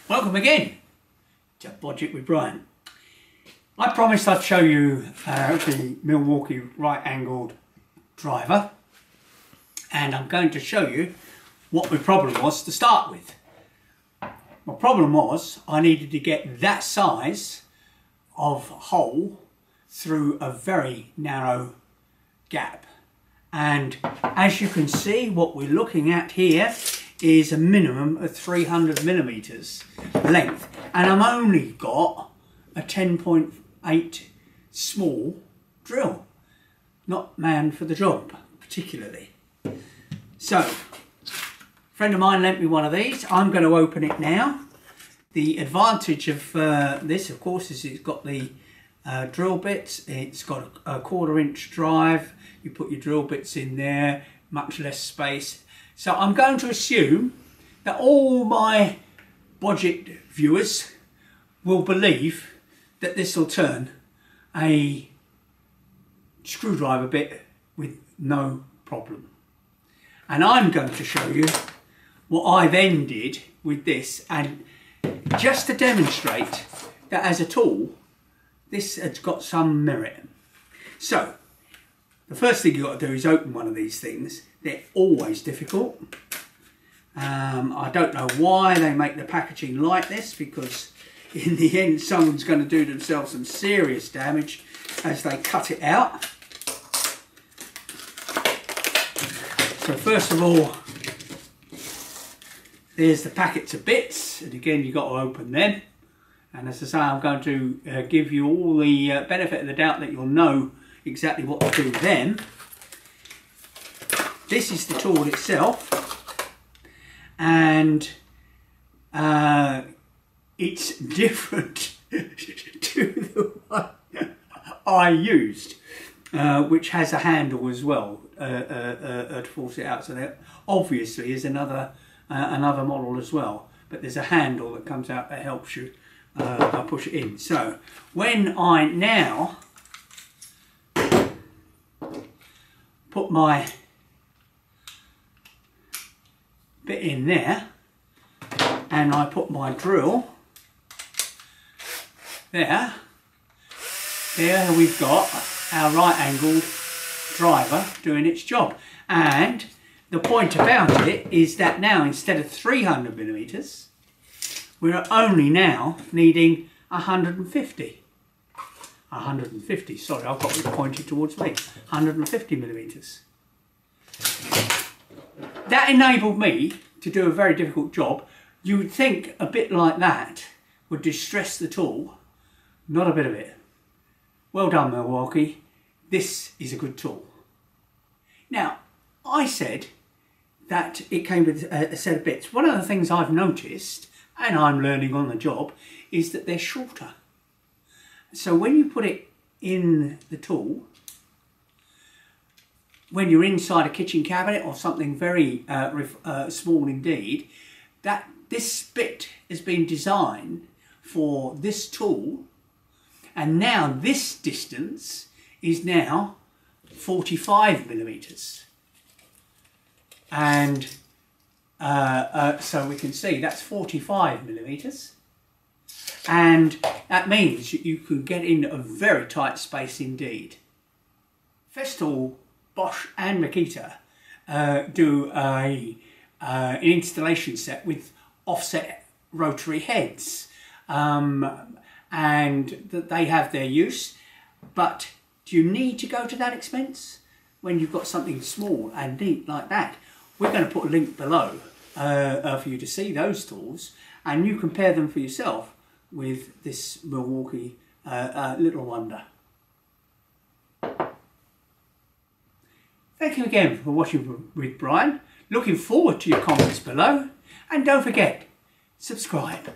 Welcome again to Budget with Brian. I promised I'd show you the Milwaukee right-angled driver, and I'm going to show you what my problem was to start with. My problem was I needed to get that size of hole through a very narrow gap, and as you can see, what we're looking at here is a minimum of 300 millimeters length, and I've only got a 10.8 small drill, not manned for the job particularly. So a friend of mine lent me one of these. I'm going to open it now. The advantage of this, of course, is it's got the drill bits. It's got a 1/4 inch drive. You put your drill bits in there, much less space. So I'm going to assume that all my budget viewers will believe that this will turn a screwdriver bit with no problem. And I'm going to show you what I then did with this, and just to demonstrate that as a tool, this has got some merit. So the first thing you've got to do is open one of these things. They're always difficult. I don't know why they make the packaging like this, because in the end someone's going to do themselves some serious damage as they cut it out. So first of all, there's the packets of bits, and again you've got to open them. And as I say, I'm going to give you all the benefit of the doubt that you'll know exactly what to do with them. This is the tool itself, and it's different to the one I used, which has a handle as well to force it out. So there obviously is another model as well, but there's a handle that comes out that helps you push it in. So when I now put my bit in there and I put my drill there we've got our right angled driver doing its job. And the point about it is that now, instead of 300 millimeters, we're only now needing 150, sorry, I've got it pointed towards me, 150 millimeters. That enabled me to do a very difficult job. You would think a bit like that would distress the tool. Not a bit of it. Well done, Milwaukee. This is a good tool. Now, I said that it came with a set of bits. One of the things I've noticed, and I'm learning on the job, is that they're shorter. So when you put it in the tool, when you're inside a kitchen cabinet or something very small indeed, that this bit has been designed for this tool, and now this distance is now 45 millimeters, and so we can see that's 45 millimeters, and that means you can get in a very tight space indeed. Festool, Bosch and Makita do an installation set with offset rotary heads, and that they have their use, but do you need to go to that expense when you've got something small and neat like that? We're going to put a link below for you to see those tools, and you compare them for yourself with this Milwaukee little wonder. Thank you again for watching with Brian. Looking forward to your comments below, and don't forget, subscribe.